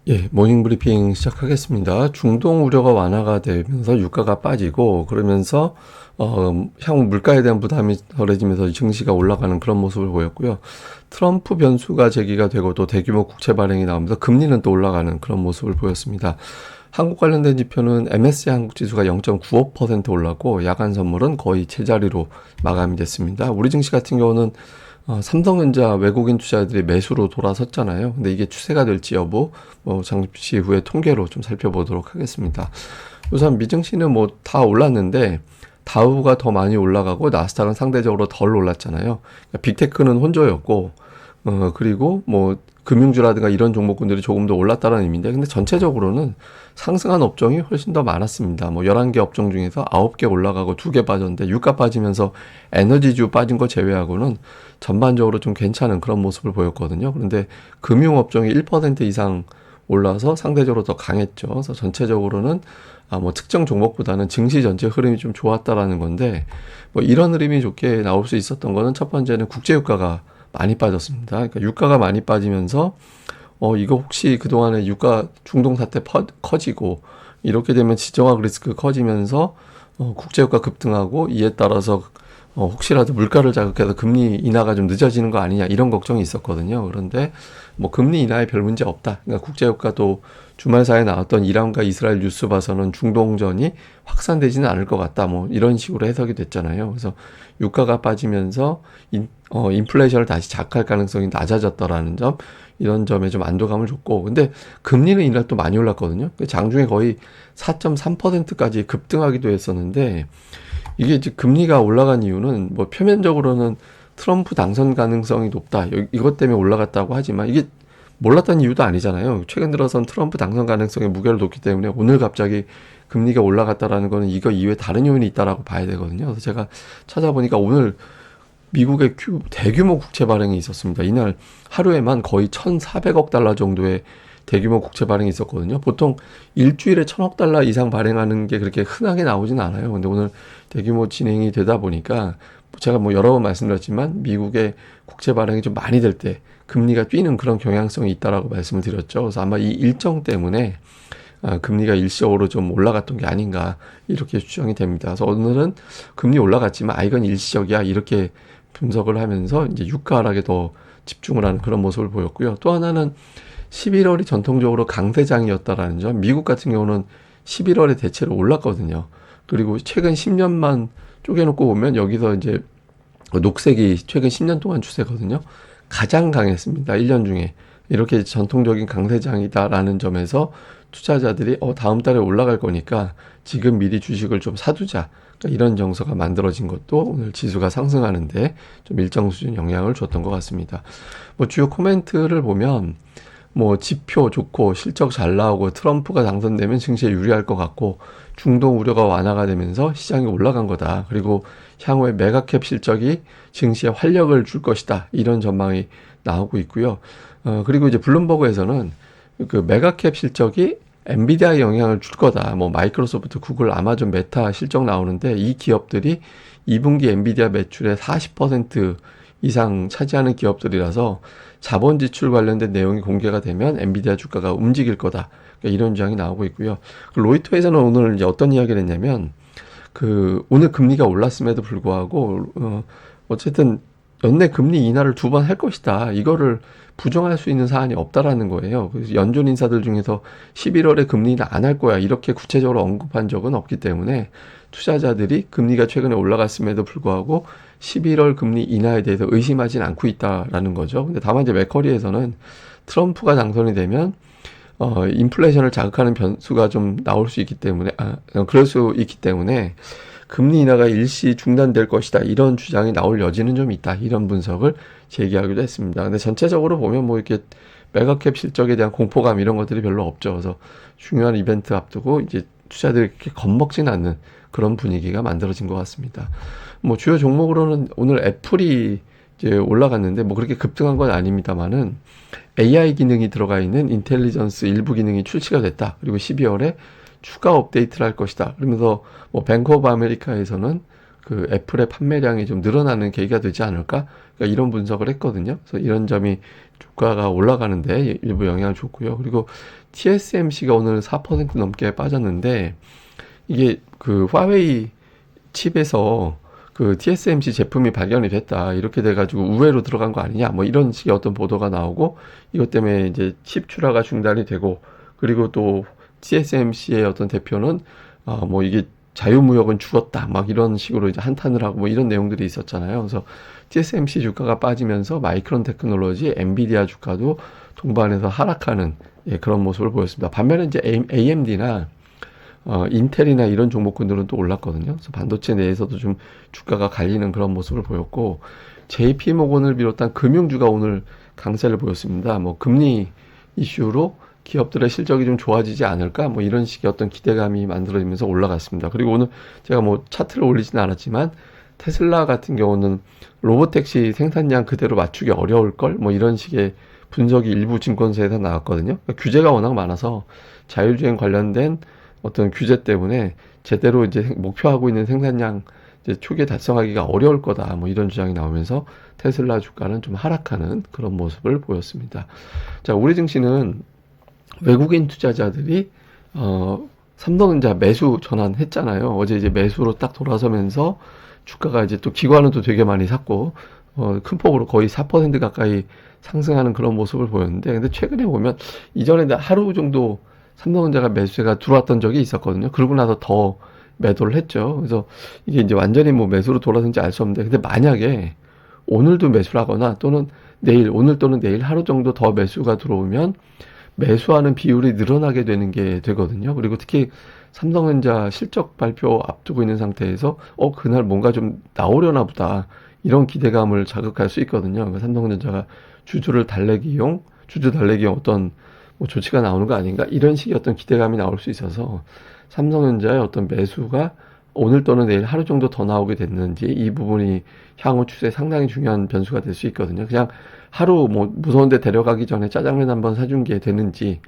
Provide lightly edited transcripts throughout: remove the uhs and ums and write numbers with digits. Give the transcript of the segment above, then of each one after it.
예, 모닝 브리핑 시작하겠습니다. 중동 우려가 완화가 되면서 유가가 빠지고 그러면서 향후 물가에 대한 부담이 덜해지면서 증시가 올라가는 그런 모습을 보였고요. 트럼프 변수가 제기가 되고 또 대규모 국채 발행이 나오면서 금리는 또 올라가는 그런 모습을 보였습니다. 한국 관련된 지표는 MSCI 한국 지수가 0.95% 올랐고 야간 선물은 거의 제자리로 마감이 됐습니다. 우리 증시 같은 경우는 삼성전자 외국인 투자자들이 매수로 돌아섰잖아요. 근데 이게 추세가 될지 여부, 잠시 후에 통계로 좀 살펴보도록 하겠습니다. 우선 미증시는 뭐 다 올랐는데, 다우가 더 많이 올라가고 나스닥은 상대적으로 덜 올랐잖아요. 그러니까 빅테크는 혼조였고, 그리고 뭐 금융주라든가 이런 종목군들이 조금 더 올랐다는 의미인데, 근데 전체적으로는 상승한 업종이 훨씬 더 많았습니다. 뭐 11개 업종 중에서 9개 올라가고 2개 빠졌는데, 유가 빠지면서 에너지주 빠진 거 제외하고는 전반적으로 좀 괜찮은 그런 모습을 보였거든요. 그런데 금융업종이 1% 이상 올라서 상대적으로 더 강했죠. 그래서 전체적으로는 뭐 특정 종목보다는 증시 전체 흐름이 좀 좋았다라는 건데, 뭐 이런 흐름이 좋게 나올 수 있었던 거는 첫 번째는 국제유가가 많이 빠졌습니다. 그러니까 유가가 많이 빠지면서 이거 혹시 그동안에 유가 중동 사태 커지고 이렇게 되면 지정학 리스크 커지면서 국제유가 급등하고 이에 따라서 혹시라도 물가를 자극해서 금리 인하가 좀 늦어지는 거 아니냐 이런 걱정이 있었거든요. 그런데 뭐 금리 인하에 별 문제 없다. 그러니까 국제유가도 주말 사이에 나왔던 이란과 이스라엘 뉴스 봐서는 중동전이 확산되지는 않을 것 같다. 뭐 이런 식으로 해석이 됐잖아요. 그래서 유가가 빠지면서 인플레이션을 다시 자극할 가능성이 낮아졌다라는 점, 이런 점에 좀 안도감을 줬고, 근데 금리는 이날 또 많이 올랐거든요. 장중에 거의 4.3%까지 급등하기도 했었는데, 이게 이제 금리가 올라간 이유는 뭐 표면적으로는 트럼프 당선 가능성이 높다, 이것 때문에 올라갔다고 하지만 이게 몰랐던 이유도 아니잖아요. 최근 들어선 트럼프 당선 가능성에 무게를 뒀기 때문에 오늘 갑자기 금리가 올라갔다라는 거는 이거 이외에 다른 요인이 있다라고 봐야 되거든요. 그래서 제가 찾아보니까 오늘 미국의 대규모 국채 발행이 있었습니다. 이날 하루에만 거의 1,400억 달러 정도의 대규모 국채 발행이 있었거든요. 보통 일주일에 1,000억 달러 이상 발행하는 게 그렇게 흔하게 나오진 않아요. 근데 오늘 대규모 진행이 되다 보니까 제가 뭐 여러 번 말씀드렸지만 미국의 국채 발행이 좀 많이 될 때 금리가 뛰는 그런 경향성이 있다라고 말씀을 드렸죠. 그래서 아마 이 일정 때문에 금리가 일시적으로 좀 올라갔던 게 아닌가 이렇게 추정이 됩니다. 그래서 오늘은 금리 올라갔지만 이건 일시적이야 이렇게 분석을 하면서 이제 유가 하락에 더 집중을 하는 그런 모습을 보였고요. 또 하나는 11월이 전통적으로 강세장이었다라는 점. 미국 같은 경우는 11월에 대체로 올랐거든요. 그리고 최근 10년만 쪼개놓고 보면 여기서 이제 녹색이 최근 10년 동안 추세거든요. 가장 강했습니다. 1년 중에. 이렇게 전통적인 강세장이다라는 점에서 투자자들이 다음 달에 올라갈 거니까 지금 미리 주식을 좀 사두자. 그러니까 이런 정서가 만들어진 것도 오늘 지수가 상승하는데 좀 일정 수준 영향을 줬던 것 같습니다. 뭐 주요 코멘트를 보면 뭐 지표 좋고 실적 잘 나오고 트럼프가 당선되면 증시에 유리할 것 같고 중동 우려가 완화가 되면서 시장이 올라간 거다. 그리고 향후에 메가캡 실적이 증시에 활력을 줄 것이다. 이런 전망이 나오고 있고요. 그리고 이제 블룸버그에서는 그 메가캡 실적이 엔비디아에 영향을 줄 거다. 뭐 마이크로소프트, 구글, 아마존, 메타 실적 나오는데 이 기업들이 2분기 엔비디아 매출의 40% 이상 차지하는 기업들이라서 자본 지출 관련된 내용이 공개가 되면 엔비디아 주가가 움직일 거다. 그러니까 이런 주장이 나오고 있고요. 로이터에서는 오늘 이제 어떤 이야기를 했냐면 오늘 금리가 올랐음에도 불구하고 어쨌든 연내 금리 인하를 2번 할 것이다. 이거를 부정할 수 있는 사안이 없다라는 거예요. 그래서 연준 인사들 중에서 11월에 금리는 안 할 거야. 이렇게 구체적으로 언급한 적은 없기 때문에 투자자들이 금리가 최근에 올라갔음에도 불구하고 11월 금리 인하에 대해서 의심하진 않고 있다라는 거죠. 근데 다만 이제 맥커리에서는 트럼프가 당선이 되면 인플레이션을 자극하는 변수가 좀 나올 수 있기 때문에, 그럴 수 있기 때문에 금리 인하가 일시 중단될 것이다. 이런 주장이 나올 여지는 좀 있다. 이런 분석을 제기하기도 했습니다. 근데 전체적으로 보면 뭐 이렇게 메가캡 실적에 대한 공포감 이런 것들이 별로 없죠. 그래서 중요한 이벤트 앞두고 이제 투자들이 이렇게 겁먹진 않는 그런 분위기가 만들어진 것 같습니다. 뭐 주요 종목으로는 오늘 애플이 이제 올라갔는데 뭐 그렇게 급등한 건 아닙니다만은 AI 기능이 들어가 있는 인텔리전스 일부 기능이 출시가 됐다. 그리고 12월에 추가 업데이트를 할 것이다. 그러면서 뭐 뱅크 오브 아메리카에서는 그 애플의 판매량이 좀 늘어나는 계기가 되지 않을까? 그러니까 이런 분석을 했거든요. 그래서 이런 점이 주가가 올라가는데 일부 영향을 줬고요. 그리고 TSMC가 오늘 4% 넘게 빠졌는데 이게 그 화웨이 칩에서 그 TSMC 제품이 발견이 됐다. 이렇게 돼가지고 우회로 들어간 거 아니냐. 뭐 이런 식의 어떤 보도가 나오고 이것 때문에 이제 칩 출하가 중단이 되고 그리고 또 TSMC의 어떤 대표는 뭐 이게 자유무역은 죽었다. 막 이런 식으로 이제 한탄을 하고 뭐 이런 내용들이 있었잖아요. 그래서 TSMC 주가가 빠지면서 마이크론 테크놀로지, 엔비디아 주가도 동반해서 하락하는 그런 모습을 보였습니다. 반면에 이제 AMD나 인텔이나 이런 종목군들은 또 올랐거든요. 그래서 반도체 내에서도 좀 주가가 갈리는 그런 모습을 보였고, JP모건을 비롯한 금융주가 오늘 강세를 보였습니다. 뭐 금리 이슈로 기업들의 실적이 좀 좋아지지 않을까? 뭐 이런 식의 어떤 기대감이 만들어지면서 올라갔습니다. 그리고 오늘 제가 뭐 차트를 올리지는 않았지만 테슬라 같은 경우는 로보택시 생산량 그대로 맞추기 어려울 걸? 뭐 이런 식의 분석이 일부 증권사에서 나왔거든요. 그러니까 규제가 워낙 많아서 자율주행 관련된 어떤 규제 때문에 제대로 이제 목표하고 있는 생산량 이제 초기에 달성하기가 어려울 거다. 뭐 이런 주장이 나오면서 테슬라 주가는 좀 하락하는 그런 모습을 보였습니다. 자, 우리 증시는 외국인 투자자들이 삼성전자 매수 전환했잖아요. 어제 이제 매수로 딱 돌아서면서 주가가 이제 또 기관은 또 되게 많이 샀고 큰 폭으로 거의 4% 가까이 상승하는 그런 모습을 보였는데, 근데 최근에 보면 이전에 하루 정도 삼성전자가 매수가 들어왔던 적이 있었거든요. 그러고 나서 더 매도를 했죠. 그래서 이게 이제 완전히 뭐 매수로 돌아선지 알 수 없는데, 근데 만약에 오늘도 매수를 하거나 또는 내일, 오늘 또는 내일 하루 정도 더 매수가 들어오면 매수하는 비율이 늘어나게 되는 게 되거든요. 그리고 특히 삼성전자 실적 발표 앞두고 있는 상태에서 그날 뭔가 좀 나오려나 보다, 이런 기대감을 자극할 수 있거든요. 그러니까 삼성전자가 주주 달래기용 어떤 뭐 조치가 나오는 거 아닌가, 이런 식의 어떤 기대감이 나올 수 있어서 삼성전자의 어떤 매수가 오늘 또는 내일 하루 정도 더 나오게 됐는지, 이 부분이 향후 추세에 상당히 중요한 변수가 될 수 있거든요. 그냥 하루 뭐 무서운데 데려가기 전에 짜장면 한번 사준 게 되는지,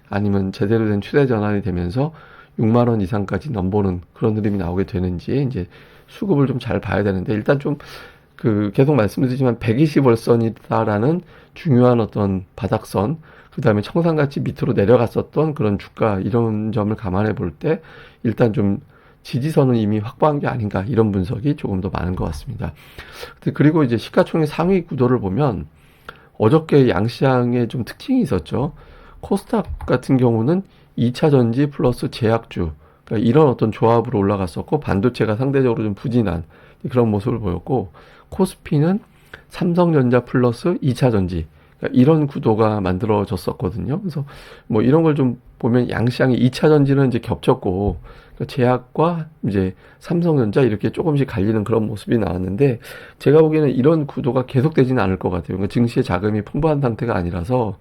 아니면 제대로 된 추세 전환이 되면서 6만 원 이상까지 넘보는 그런 흐름이 나오게 되는지 이제 수급을 좀 잘 봐야 되는데, 일단 좀 계속 말씀드리지만 120월선이다라는 중요한 어떤 바닥선, 그 다음에 청산가치 밑으로 내려갔었던 그런 주가, 이런 점을 감안해 볼 때 일단 좀 지지선은 이미 확보한 게 아닌가, 이런 분석이 조금 더 많은 것 같습니다. 그리고 이제 시가총액 상위 구도를 보면 어저께 양시장에 좀 특징이 있었죠. 코스닥 같은 경우는 2차 전지 플러스 제약주, 그러니까 이런 어떤 조합으로 올라갔었고, 반도체가 상대적으로 좀 부진한 그런 모습을 보였고, 코스피는 삼성전자 플러스 2차 전지, 그러니까 이런 구도가 만들어졌었거든요. 그래서 뭐 이런 걸 좀 보면 양시장이 2차 전지는 이제 겹쳤고, 그러니까 제약과 이제 삼성전자 이렇게 조금씩 갈리는 그런 모습이 나왔는데, 제가 보기에는 이런 구도가 계속되지는 않을 것 같아요. 그러니까 증시의 자금이 풍부한 상태가 아니라서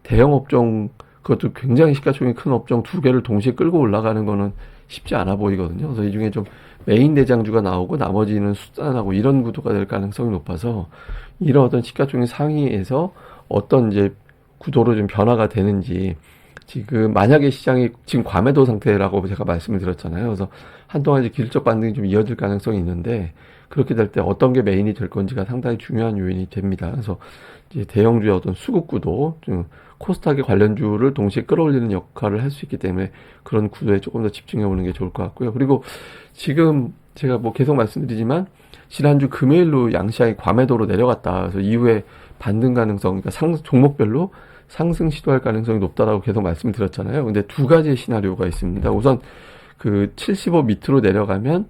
대형 업종, 그것도 굉장히 시가총액이 큰 업종 두 개를 동시에 끌고 올라가는 거는 쉽지 않아 보이거든요. 그래서 이 중에 좀 메인 대장주가 나오고 나머지는 수단하고 이런 구도가 될 가능성이 높아서, 이런 어떤 시가총액 상위에서 어떤 이제 구도로 좀 변화가 되는지, 지금 만약에 시장이 지금 과매도 상태라고 제가 말씀을 드렸잖아요. 그래서 한동안 이제 기술적 반등이 좀 이어질 가능성이 있는데, 그렇게 될 때 어떤 게 메인이 될 건지가 상당히 중요한 요인이 됩니다. 그래서 이제 대형주의 어떤 수급 구도, 좀 코스닥의 관련주를 동시에 끌어올리는 역할을 할 수 있기 때문에 그런 구도에 조금 더 집중해 보는 게 좋을 것 같고요. 그리고 지금 제가 뭐 계속 말씀드리지만 지난주 금요일로 양시장이 과매도로 내려갔다. 그래서 이후에 반등 가능성, 그러니까 종목별로 상승 시도할 가능성이 높다라고 계속 말씀을 드렸잖아요. 근데 두 가지의 시나리오가 있습니다. 우선 그 75 밑으로 내려가면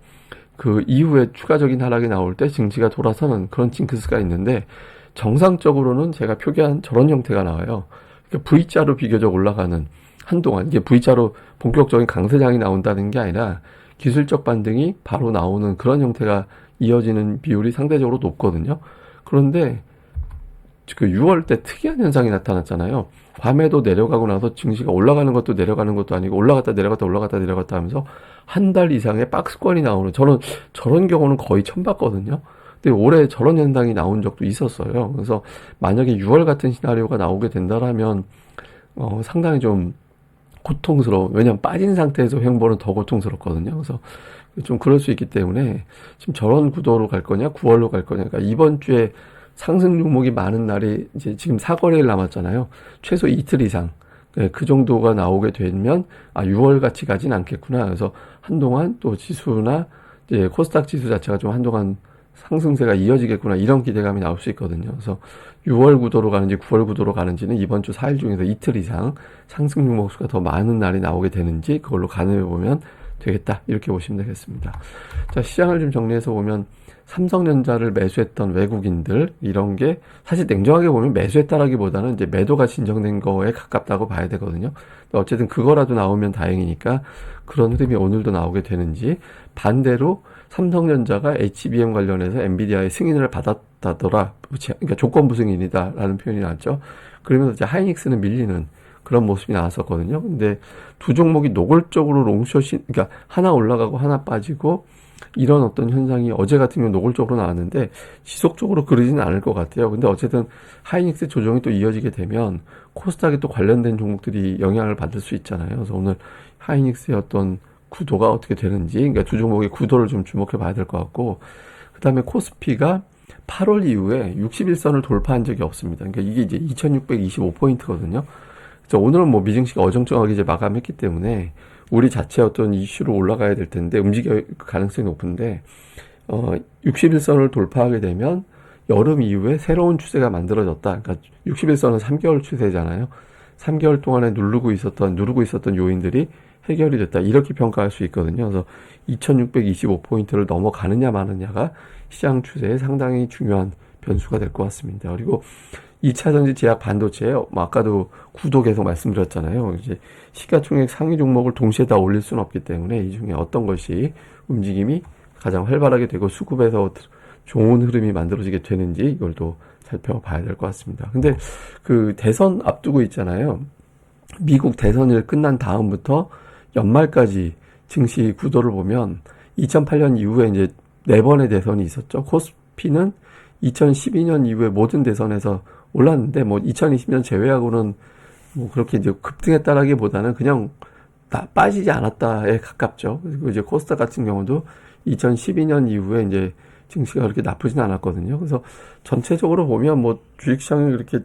그 이후에 추가적인 하락이 나올 때 증시가 돌아서는 그런 징크스가 있는데, 정상적으로는 제가 표기한 저런 형태가 나와요. 그러니까 V자로 비교적 올라가는, 한동안 이게 V자로 본격적인 강세장이 나온다는 게 아니라 기술적 반등이 바로 나오는 그런 형태가 이어지는 비율이 상대적으로 높거든요. 그런데 그 6월 때 특이한 현상이 나타났잖아요. 밤에도 내려가고 나서 증시가 올라가는 것도 내려가는 것도 아니고 올라갔다 내려갔다 올라갔다 내려갔다 하면서 한 달 이상의 박스권이 나오는, 저는 저런 경우는 거의 처음 봤거든요. 근데 올해 저런 현상이 나온 적도 있었어요. 그래서 만약에 6월 같은 시나리오가 나오게 된다면 상당히 좀 고통스러워. 왜냐면 빠진 상태에서 횡보는 더 고통스럽거든요. 그래서 좀 그럴 수 있기 때문에 지금 저런 구도로 갈 거냐, 9월로 갈 거냐. 그러니까 이번 주에 상승 종목이 많은 날이 이제 지금 4거래일 남았잖아요. 최소 이틀 이상. 네, 그 정도가 나오게 되면 6월 같이 가진 않겠구나. 그래서 한동안 또 지수나 이제 코스닥 지수 자체가 좀 한동안 상승세가 이어지겠구나. 이런 기대감이 나올 수 있거든요. 그래서 6월 구도로 가는지 9월 구도로 가는지는 이번 주 4일 중에서 이틀 이상 상승 종목 수가 더 많은 날이 나오게 되는지 그걸로 가늠해 보면 되겠다. 이렇게 보시면 되겠습니다. 자, 시장을 좀 정리해서 보면 삼성전자를 매수했던 외국인들 이런 게 사실 냉정하게 보면 매수했다라기보다는 이제 매도가 진정된 거에 가깝다고 봐야 되거든요. 어쨌든 그거라도 나오면 다행이니까 그런 흐름이 오늘도 나오게 되는지, 반대로 삼성전자가 HBM 관련해서 엔비디아의 승인을 받았다더라. 그러니까 조건부 승인이다라는 표현이 나왔죠. 그러면서 이제 하이닉스는 밀리는 그런 모습이 나왔었거든요. 근데 두 종목이 노골적으로 롱숏이, 그러니까 하나 올라가고 하나 빠지고 이런 어떤 현상이 어제 같은 경우 노골적으로 나왔는데 지속적으로 그러지는 않을 것 같아요. 근데 어쨌든 하이닉스 조정이 또 이어지게 되면 코스닥에 또 관련된 종목들이 영향을 받을 수 있잖아요. 그래서 오늘 하이닉스의 어떤 구도가 어떻게 되는지, 그러니까 두 종목의 구도를 좀 주목해 봐야 될 것 같고, 그 다음에 코스피가 8월 이후에 61선을 돌파한 적이 없습니다. 그러니까 이게 이제 2625포인트거든요. 그래서 오늘은 뭐 미증시가 어정쩡하게 이제 마감했기 때문에 우리 자체의 어떤 이슈로 올라가야 될 텐데 움직일 가능성이 높은데 61선을 돌파하게 되면 여름 이후에 새로운 추세가 만들어졌다. 그러니까 61선은 3개월 추세잖아요. 3개월 동안에 누르고 있었던 요인들이 해결이 됐다. 이렇게 평가할 수 있거든요. 그래서 2625포인트를 넘어가느냐 마느냐가 시장 추세에 상당히 중요한 변수가 될 것 같습니다. 그리고 2차전지 제약 반도체, 아까도 구도 계속 말씀드렸잖아요. 이제 시가총액 상위 종목을 동시에 다 올릴 수는 없기 때문에 이 중에 어떤 것이 움직임이 가장 활발하게 되고 수급에서 좋은 흐름이 만들어지게 되는지 이걸 또 살펴봐야 될 것 같습니다. 근데 그 대선 앞두고 있잖아요. 미국 대선이 끝난 다음부터 연말까지 증시 구도를 보면 2008년 이후에 이제 4번의 대선이 있었죠. 코스피는 2012년 이후에 모든 대선에서 올랐는데 뭐 2020년 제외하고는 뭐 그렇게 이제 급등했다라기보다는 그냥 다 빠지지 않았다에 가깝죠. 그리고 이제 코스닥 같은 경우도 2012년 이후에 이제 증시가 그렇게 나쁘진 않았거든요. 그래서 전체적으로 보면 뭐 주식시장이 그렇게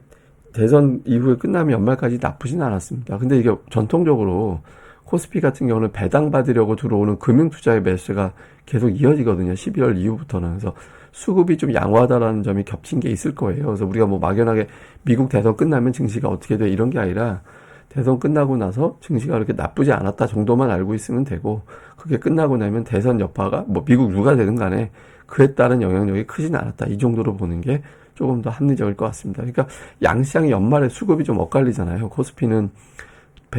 대선 이후에 끝나면 연말까지 나쁘진 않았습니다. 근데 이게 전통적으로 코스피 같은 경우는 배당받으려고 들어오는 금융투자의 매수가 계속 이어지거든요. 11월 이후부터는. 그래서 수급이 좀 양호하다라는 점이 겹친 게 있을 거예요. 그래서 우리가 뭐 막연하게 미국 대선 끝나면 증시가 어떻게 돼 이런 게 아니라 대선 끝나고 나서 증시가 그렇게 나쁘지 않았다 정도만 알고 있으면 되고, 그게 끝나고 나면 대선 여파가 뭐 미국 누가 되든 간에 그에 따른 영향력이 크진 않았다. 이 정도로 보는 게 조금 더 합리적일 것 같습니다. 그러니까 양시장이 연말에 수급이 좀 엇갈리잖아요. 코스피는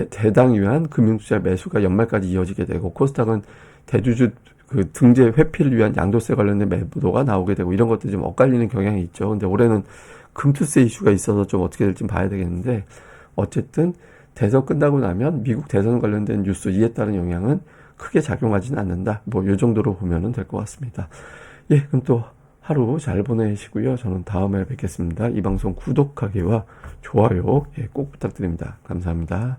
대당 위한 금융투자 매수가 연말까지 이어지게 되고, 코스닥은 대주주 그 등재 회피를 위한 양도세 관련된 매도가 나오게 되고, 이런 것들이 좀 엇갈리는 경향이 있죠. 근데 올해는 금투세 이슈가 있어서 좀 어떻게 될지 봐야 되겠는데, 어쨌든 대선 끝나고 나면 미국 대선 관련된 뉴스 이에 따른 영향은 크게 작용하지는 않는다. 뭐 이 정도로 보면은 될 것 같습니다. 예, 그럼 또 하루 잘 보내시고요. 저는 다음에 뵙겠습니다. 이 방송 구독하기와 좋아요 꼭 부탁드립니다. 감사합니다.